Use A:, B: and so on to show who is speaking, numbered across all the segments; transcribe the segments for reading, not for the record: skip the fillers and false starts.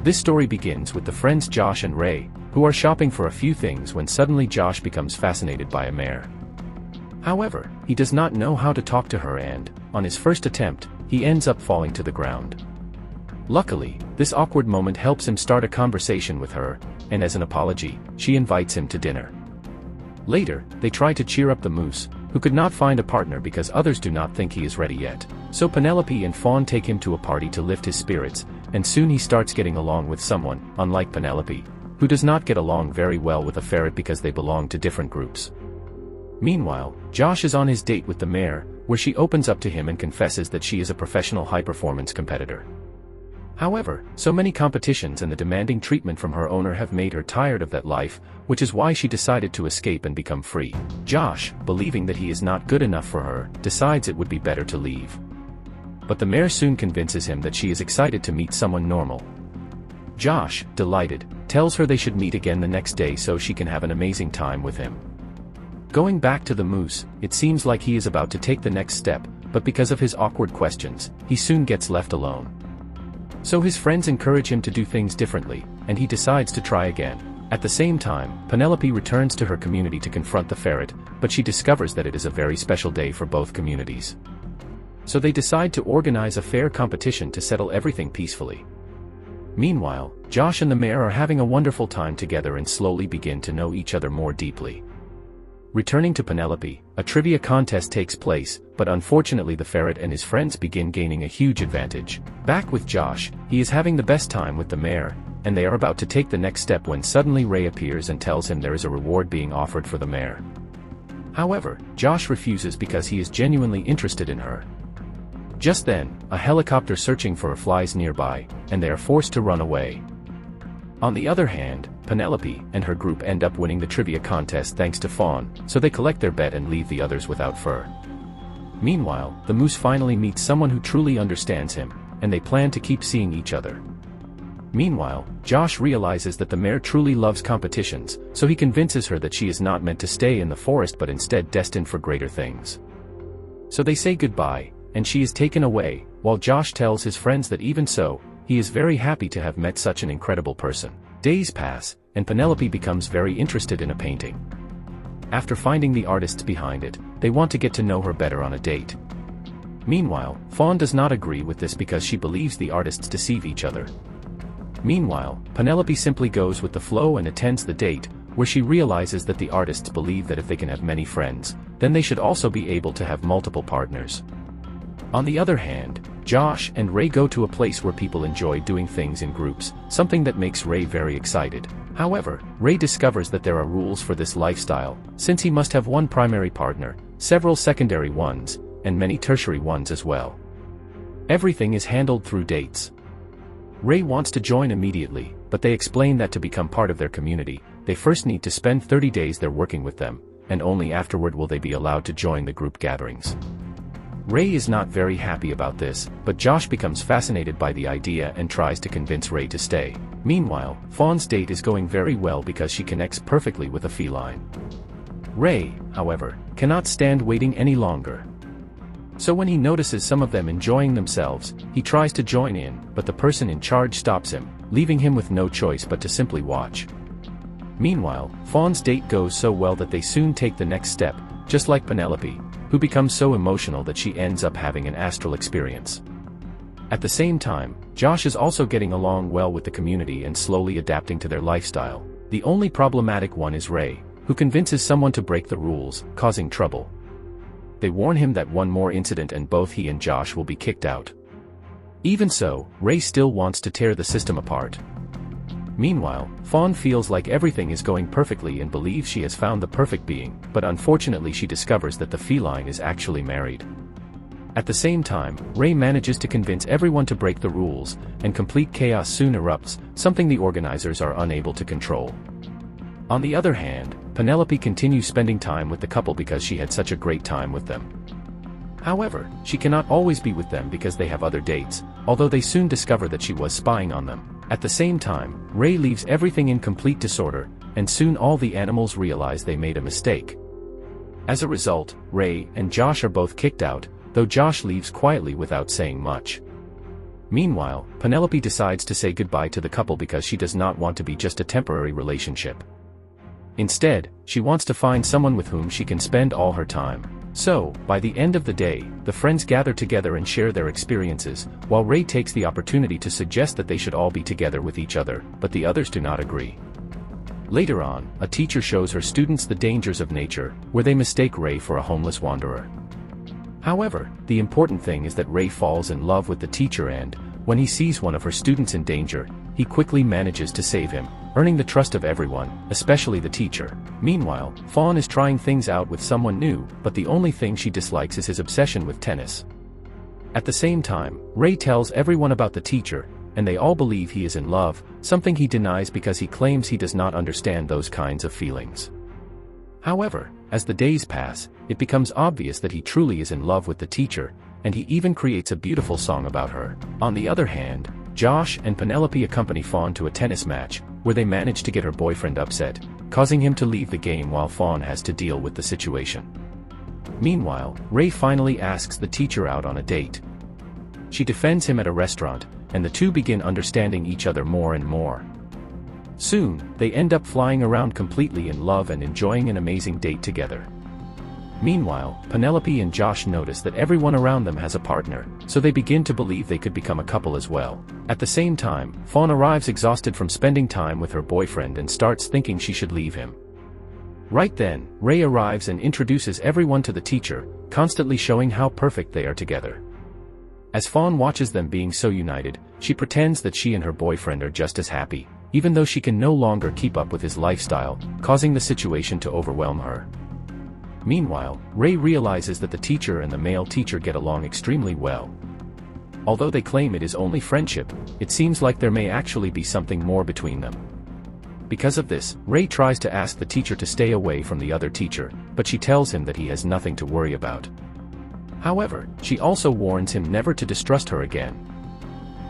A: This story begins with the friends Josh and Ray, who are shopping for a few things when suddenly Josh becomes fascinated by a mare. However, he does not know how to talk to her and, on his first attempt, he ends up falling to the ground. Luckily, this awkward moment helps him start a conversation with her, and as an apology, she invites him to dinner. Later, they try to cheer up the moose, who could not find a partner because others do not think he is ready yet. So Penelope and Fawn take him to a party to lift his spirits, and soon he starts getting along with someone, unlike Penelope, who does not get along very well with a ferret because they belong to different groups. Meanwhile, Josh is on his date with the mare, where she opens up to him and confesses that she is a professional high-performance competitor. However, so many competitions and the demanding treatment from her owner have made her tired of that life, which is why she decided to escape and become free. Josh, believing that he is not good enough for her, decides it would be better to leave. But the mare soon convinces him that she is excited to meet someone normal. Josh, delighted, tells her they should meet again the next day so she can have an amazing time with him. Going back to the moose, it seems like he is about to take the next step, but because of his awkward questions, he soon gets left alone. So his friends encourage him to do things differently, and he decides to try again. At the same time, Penelope returns to her community to confront the ferret, but she discovers that it is a very special day for both communities. So they decide to organize a fair competition to settle everything peacefully. Meanwhile, Josh and the mare are having a wonderful time together and slowly begin to know each other more deeply. Returning to Penelope, a trivia contest takes place, but unfortunately the ferret and his friends begin gaining a huge advantage. Back with Josh, he is having the best time with the mare, and they are about to take the next step when suddenly Ray appears and tells him there is a reward being offered for the mare. However, Josh refuses because he is genuinely interested in her. Just then, a helicopter searching for her flies nearby, and they are forced to run away. On the other hand, Penelope and her group end up winning the trivia contest thanks to Fawn, so they collect their bet and leave the others without fur. Meanwhile, the moose finally meets someone who truly understands him, and they plan to keep seeing each other. Meanwhile, Josh realizes that the mare truly loves competitions, so he convinces her that she is not meant to stay in the forest but instead destined for greater things. So they say goodbye, and she is taken away, while Josh tells his friends that even so, he is very happy to have met such an incredible person. Days pass, and Penelope becomes very interested in a painting. After finding the artists behind it, they want to get to know her better on a date. Meanwhile, Fawn does not agree with this because she believes the artists deceive each other. Meanwhile, Penelope simply goes with the flow and attends the date, where she realizes that the artists believe that if they can have many friends, then they should also be able to have multiple partners. On the other hand, Josh and Ray go to a place where people enjoy doing things in groups, something that makes Ray very excited. However, Ray discovers that there are rules for this lifestyle, since he must have one primary partner, several secondary ones, and many tertiary ones as well. Everything is handled through dates. Ray wants to join immediately, but they explain that to become part of their community, they first need to spend 30 days there working with them, and only afterward will they be allowed to join the group gatherings. Ray is not very happy about this, but Josh becomes fascinated by the idea and tries to convince Ray to stay. Meanwhile, Fawn's date is going very well because she connects perfectly with a feline. Ray, however, cannot stand waiting any longer. So when he notices some of them enjoying themselves, he tries to join in, but the person in charge stops him, leaving him with no choice but to simply watch. Meanwhile, Fawn's date goes so well that they soon take the next step, just like Penelope, who becomes so emotional that she ends up having an astral experience. At the same time, Josh is also getting along well with the community and slowly adapting to their lifestyle. The only problematic one is Ray, who convinces someone to break the rules, causing trouble. They warn him that one more incident and both he and Josh will be kicked out. Even so, Ray still wants to tear the system apart. Meanwhile, Fawn feels like everything is going perfectly and believes she has found the perfect being, but unfortunately she discovers that the feline is actually married. At the same time, Ray manages to convince everyone to break the rules, and complete chaos soon erupts, something the organizers are unable to control. On the other hand, Penelope continues spending time with the couple because she had such a great time with them. However, she cannot always be with them because they have other dates, although they soon discover that she was spying on them. At the same time, Ray leaves everything in complete disorder, and soon all the animals realize they made a mistake. As a result, Ray and Josh are both kicked out, though Josh leaves quietly without saying much. Meanwhile, Penelope decides to say goodbye to the couple because she does not want to be just a temporary relationship. Instead, she wants to find someone with whom she can spend all her time. So, by the end of the day, the friends gather together and share their experiences, while Ray takes the opportunity to suggest that they should all be together with each other, but the others do not agree. Later on, a teacher shows her students the dangers of nature, where they mistake Ray for a homeless wanderer. However, the important thing is that Ray falls in love with the teacher and, when he sees one of her students in danger, he quickly manages to save him, earning the trust of everyone, especially the teacher. Meanwhile, Fawn is trying things out with someone new, but the only thing she dislikes is his obsession with tennis. At the same time, Ray tells everyone about the teacher, and they all believe he is in love, something he denies because he claims he does not understand those kinds of feelings. However, as the days pass, it becomes obvious that he truly is in love with the teacher, and he even creates a beautiful song about her. On the other hand, Josh and Penelope accompany Fawn to a tennis match, where they manage to get her boyfriend upset, causing him to leave the game while Fawn has to deal with the situation. Meanwhile, Ray finally asks the teacher out on a date. She defends him at a restaurant, and the two begin understanding each other more and more. Soon, they end up flying around completely in love and enjoying an amazing date together. Meanwhile, Penelope and Josh notice that everyone around them has a partner, so they begin to believe they could become a couple as well. At the same time, Fawn arrives exhausted from spending time with her boyfriend and starts thinking she should leave him. Right then, Ray arrives and introduces everyone to the teacher, constantly showing how perfect they are together. As Fawn watches them being so united, she pretends that she and her boyfriend are just as happy, even though she can no longer keep up with his lifestyle, causing the situation to overwhelm her. Meanwhile, Ray realizes that the teacher and the male teacher get along extremely well. Although they claim it is only friendship, it seems like there may actually be something more between them. Because of this, Ray tries to ask the teacher to stay away from the other teacher, but she tells him that he has nothing to worry about. However, she also warns him never to distrust her again.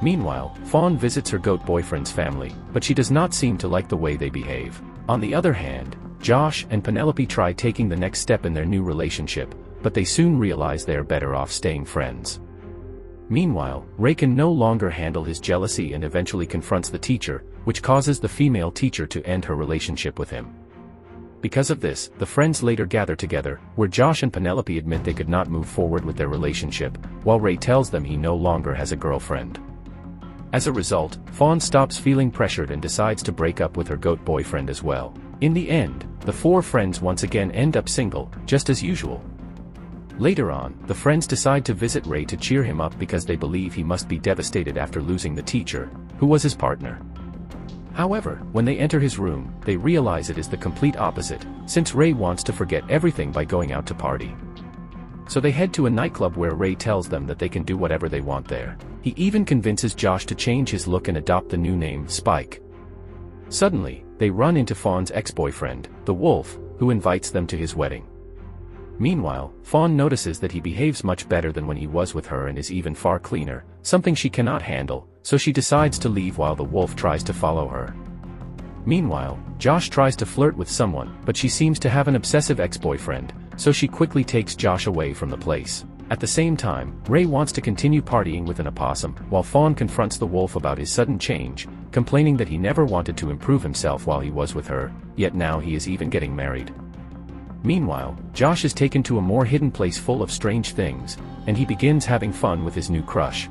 A: Meanwhile, Fawn visits her goat boyfriend's family, but she does not seem to like the way they behave. On the other hand, Josh and Penelope try taking the next step in their new relationship, but they soon realize they are better off staying friends. Meanwhile, Ray can no longer handle his jealousy and eventually confronts the teacher, which causes the female teacher to end her relationship with him. Because of this, the friends later gather together, where Josh and Penelope admit they could not move forward with their relationship, while Ray tells them he no longer has a girlfriend. As a result, Fawn stops feeling pressured and decides to break up with her goat boyfriend as well. In the end, the four friends once again end up single, just as usual. Later on, the friends decide to visit Ray to cheer him up because they believe he must be devastated after losing the teacher, who was his partner. However, when they enter his room, they realize it is the complete opposite, since Ray wants to forget everything by going out to party. So they head to a nightclub where Ray tells them that they can do whatever they want there. He even convinces Josh to change his look and adopt the new name, Spike. Suddenly, they run into Fawn's ex-boyfriend, the wolf, who invites them to his wedding. Meanwhile, Fawn notices that he behaves much better than when he was with her and is even far cleaner, something she cannot handle, so she decides to leave while the wolf tries to follow her. Meanwhile, Josh tries to flirt with someone, but she seems to have an obsessive ex-boyfriend, so she quickly takes Josh away from the place. At the same time, Ray wants to continue partying with an opossum, while Fawn confronts the wolf about his sudden change, complaining that he never wanted to improve himself while he was with her, yet now he is even getting married. Meanwhile, Josh is taken to a more hidden place full of strange things, and he begins having fun with his new crush.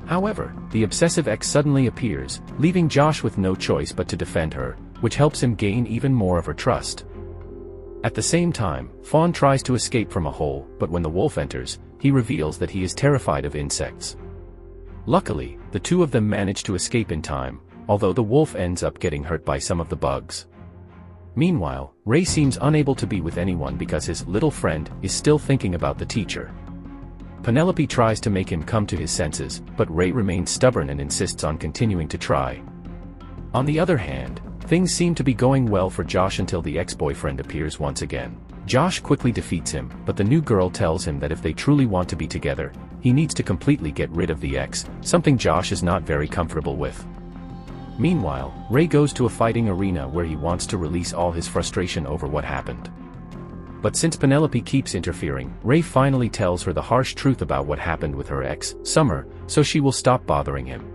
A: However, the obsessive ex suddenly appears, leaving Josh with no choice but to defend her, which helps him gain even more of her trust. At the same time, Fawn tries to escape from a hole, but when the wolf enters, he reveals that he is terrified of insects. Luckily, the two of them manage to escape in time, although the wolf ends up getting hurt by some of the bugs. Meanwhile, Ray seems unable to be with anyone because his little friend is still thinking about the teacher. Penelope tries to make him come to his senses, but Ray remains stubborn and insists on continuing to try. On the other hand, things seem to be going well for Josh until the ex-boyfriend appears once again. Josh quickly defeats him, but the new girl tells him that if they truly want to be together, he needs to completely get rid of the ex, something Josh is not very comfortable with. Meanwhile, Ray goes to a fighting arena where he wants to release all his frustration over what happened. But since Penelope keeps interfering, Ray finally tells her the harsh truth about what happened with her ex, Summer, so she will stop bothering him.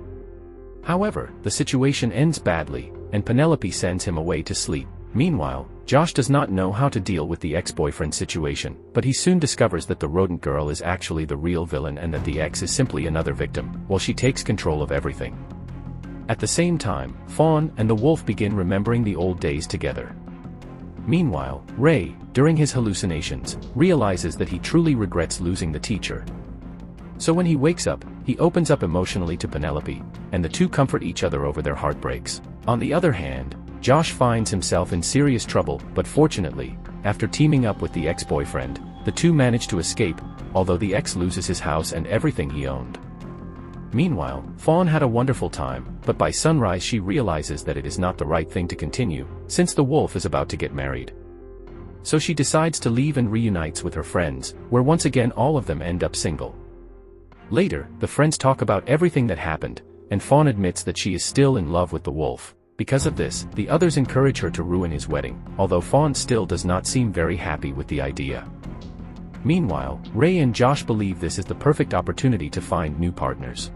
A: However, the situation ends badly, and Penelope sends him away to sleep. Meanwhile, Josh does not know how to deal with the ex-boyfriend situation, but he soon discovers that the rodent girl is actually the real villain and that the ex is simply another victim, while she takes control of everything. At the same time, Fawn and the wolf begin remembering the old days together. Meanwhile, Ray, during his hallucinations, realizes that he truly regrets losing the teacher. So when he wakes up, he opens up emotionally to Penelope, and the two comfort each other over their heartbreaks. On the other hand, Josh finds himself in serious trouble, but fortunately, after teaming up with the ex-boyfriend, the two manage to escape, although the ex loses his house and everything he owned. Meanwhile, Fawn had a wonderful time, but by sunrise she realizes that it is not the right thing to continue, since the wolf is about to get married. So she decides to leave and reunites with her friends, where once again all of them end up single. Later, the friends talk about everything that happened, and Fawn admits that she is still in love with the wolf. Because of this, the others encourage her to ruin his wedding, although Fawn still does not seem very happy with the idea. Meanwhile, Ray and Josh believe this is the perfect opportunity to find new partners.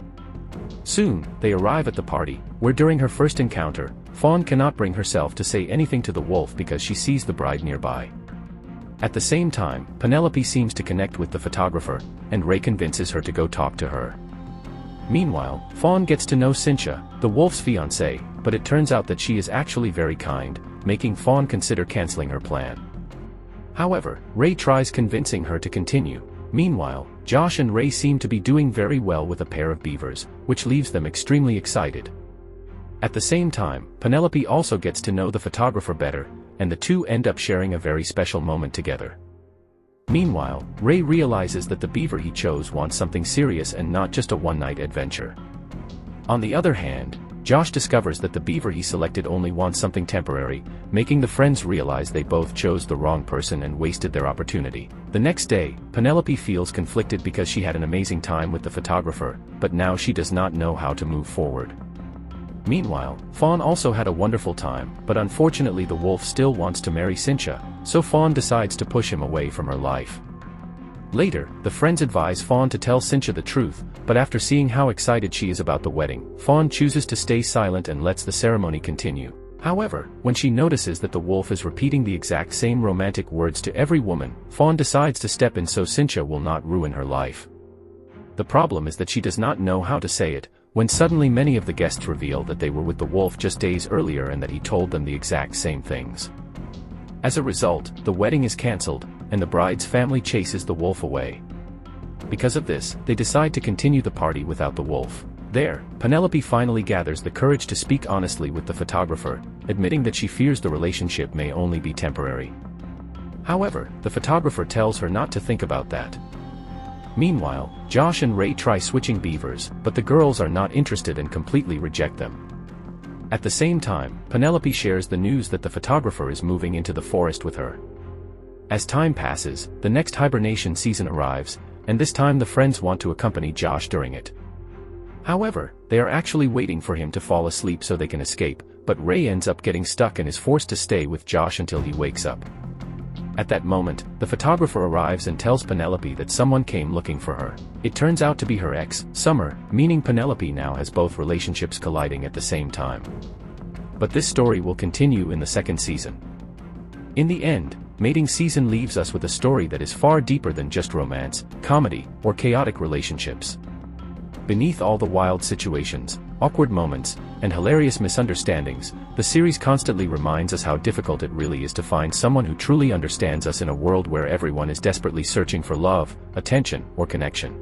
A: Soon, they arrive at the party, where during her first encounter, Fawn cannot bring herself to say anything to the wolf because she sees the bride nearby. At the same time, Penelope seems to connect with the photographer, and Ray convinces her to go talk to her. Meanwhile, Fawn gets to know Cynthia, the wolf's fiancée, but it turns out that she is actually very kind, making Fawn consider canceling her plan. However, Ray tries convincing her to continue. Meanwhile, Josh and Ray seem to be doing very well with a pair of beavers, which leaves them extremely excited. At the same time, Penelope also gets to know the photographer better, and the two end up sharing a very special moment together. Meanwhile, Ray realizes that the beaver he chose wants something serious and not just a one-night adventure. On the other hand, Josh discovers that the beaver he selected only wants something temporary, making the friends realize they both chose the wrong person and wasted their opportunity. The next day, Penelope feels conflicted because she had an amazing time with the photographer, but now she does not know how to move forward. Meanwhile, Fawn also had a wonderful time, but unfortunately the wolf still wants to marry Cynthia, so Fawn decides to push him away from her life. Later, the friends advise Fawn to tell Cynthia the truth, but after seeing how excited she is about the wedding, Fawn chooses to stay silent and lets the ceremony continue. However, when she notices that the wolf is repeating the exact same romantic words to every woman, Fawn decides to step in so Cynthia will not ruin her life. The problem is that she does not know how to say it, when suddenly many of the guests reveal that they were with the wolf just days earlier and that he told them the exact same things. As a result, the wedding is cancelled, and the bride's family chases the wolf away. Because of this, they decide to continue the party without the wolf. There, Penelope finally gathers the courage to speak honestly with the photographer, admitting that she fears the relationship may only be temporary. However, the photographer tells her not to think about that. Meanwhile, Josh and Ray try switching beavers, but the girls are not interested and completely reject them. At the same time, Penelope shares the news that the photographer is moving into the forest with her. As time passes, the next hibernation season arrives, and this time the friends want to accompany Josh during it. However, they are actually waiting for him to fall asleep so they can escape, but Ray ends up getting stuck and is forced to stay with Josh until he wakes up. At that moment, the photographer arrives and tells Penelope that someone came looking for her. It turns out to be her ex, Summer, meaning Penelope now has both relationships colliding at the same time. But this story will continue in the second season. In the end, mating season leaves us with a story that is far deeper than just romance, comedy, or chaotic relationships. Beneath all the wild situations, awkward moments, and hilarious misunderstandings, the series constantly reminds us how difficult it really is to find someone who truly understands us in a world where everyone is desperately searching for love, attention, or connection.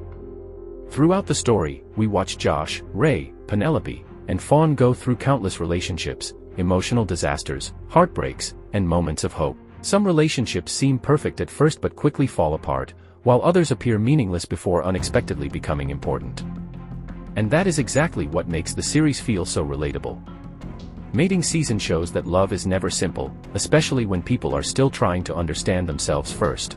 A: Throughout the story, we watch Josh, Ray, Penelope, and Fawn go through countless relationships, emotional disasters, heartbreaks, and moments of hope. Some relationships seem perfect at first but quickly fall apart, while others appear meaningless before unexpectedly becoming important. And that is exactly what makes the series feel so relatable. Mating season shows that love is never simple, especially when people are still trying to understand themselves first.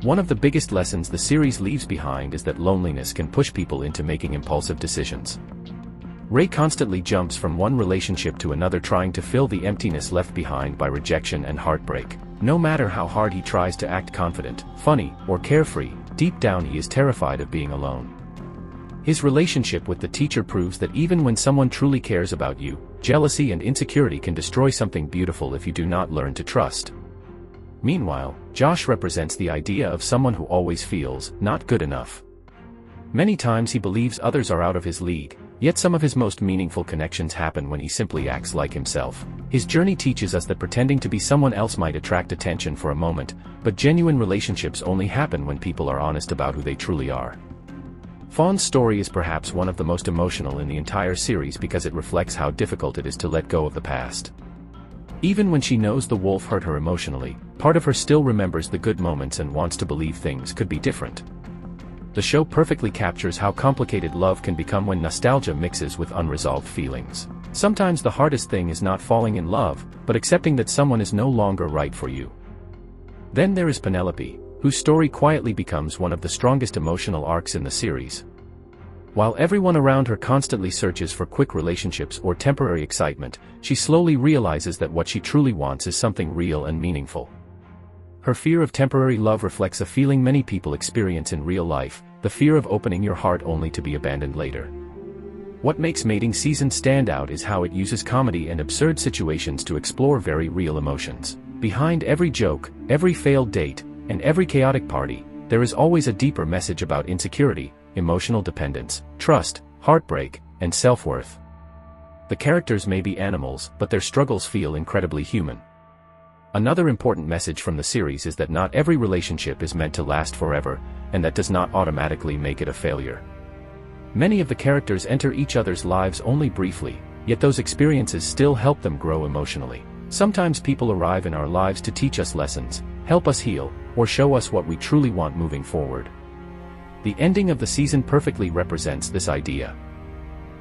A: One of the biggest lessons the series leaves behind is that loneliness can push people into making impulsive decisions. Ray constantly jumps from one relationship to another trying to fill the emptiness left behind by rejection and heartbreak. No matter how hard he tries to act confident, funny, or carefree, deep down he is terrified of being alone. His relationship with the teacher proves that even when someone truly cares about you, jealousy and insecurity can destroy something beautiful if you do not learn to trust. Meanwhile, Josh represents the idea of someone who always feels not good enough. Many times he believes others are out of his league, yet some of his most meaningful connections happen when he simply acts like himself. His journey teaches us that pretending to be someone else might attract attention for a moment, but genuine relationships only happen when people are honest about who they truly are. Fawn's story is perhaps one of the most emotional in the entire series because it reflects how difficult it is to let go of the past. Even when she knows the wolf hurt her emotionally, part of her still remembers the good moments and wants to believe things could be different. The show perfectly captures how complicated love can become when nostalgia mixes with unresolved feelings. Sometimes the hardest thing is not falling in love, but accepting that someone is no longer right for you. Then there is Penelope, whose story quietly becomes one of the strongest emotional arcs in the series. While everyone around her constantly searches for quick relationships or temporary excitement, she slowly realizes that what she truly wants is something real and meaningful. Her fear of temporary love reflects a feeling many people experience in real life, the fear of opening your heart only to be abandoned later. What makes Mating Season stand out is how it uses comedy and absurd situations to explore very real emotions. Behind every joke, every failed date, and every chaotic party, there is always a deeper message about insecurity, emotional dependence, trust, heartbreak, and self-worth. The characters may be animals, but their struggles feel incredibly human. Another important message from the series is that not every relationship is meant to last forever, and that does not automatically make it a failure. Many of the characters enter each other's lives only briefly, yet those experiences still help them grow emotionally. Sometimes people arrive in our lives to teach us lessons, help us heal, or show us what we truly want moving forward. The ending of the season perfectly represents this idea.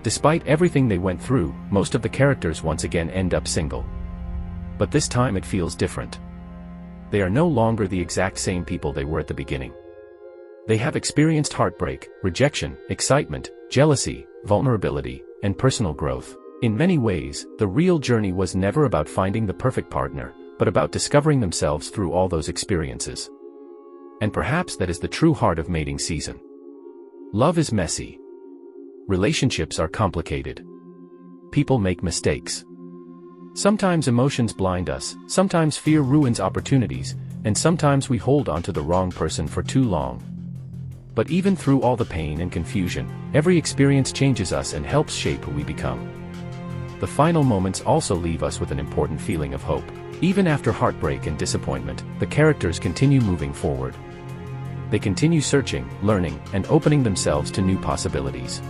A: Despite everything they went through, most of the characters once again end up single. But this time it feels different. They are no longer the exact same people they were at the beginning. They have experienced heartbreak, rejection, excitement, jealousy, vulnerability, and personal growth. In many ways, the real journey was never about finding the perfect partner, but about discovering themselves through all those experiences. And perhaps that is the true heart of Mating Season. Love is messy. Relationships are complicated. People make mistakes. Sometimes emotions blind us, sometimes fear ruins opportunities, and sometimes we hold on to the wrong person for too long. But even through all the pain and confusion, every experience changes us and helps shape who we become. The final moments also leave us with an important feeling of hope. Even after heartbreak and disappointment, the characters continue moving forward. They continue searching, learning, and opening themselves to new possibilities.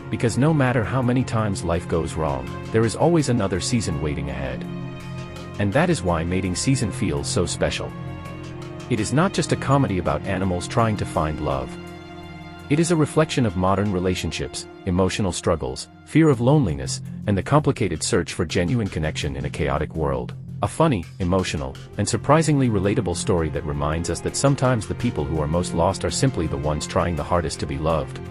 A: Because no matter how many times life goes wrong, there is always another season waiting ahead. And that is why Mating Season feels so special. It is not just a comedy about animals trying to find love. It is a reflection of modern relationships, emotional struggles, fear of loneliness, and the complicated search for genuine connection in a chaotic world. A funny, emotional, and surprisingly relatable story that reminds us that sometimes the people who are most lost are simply the ones trying the hardest to be loved.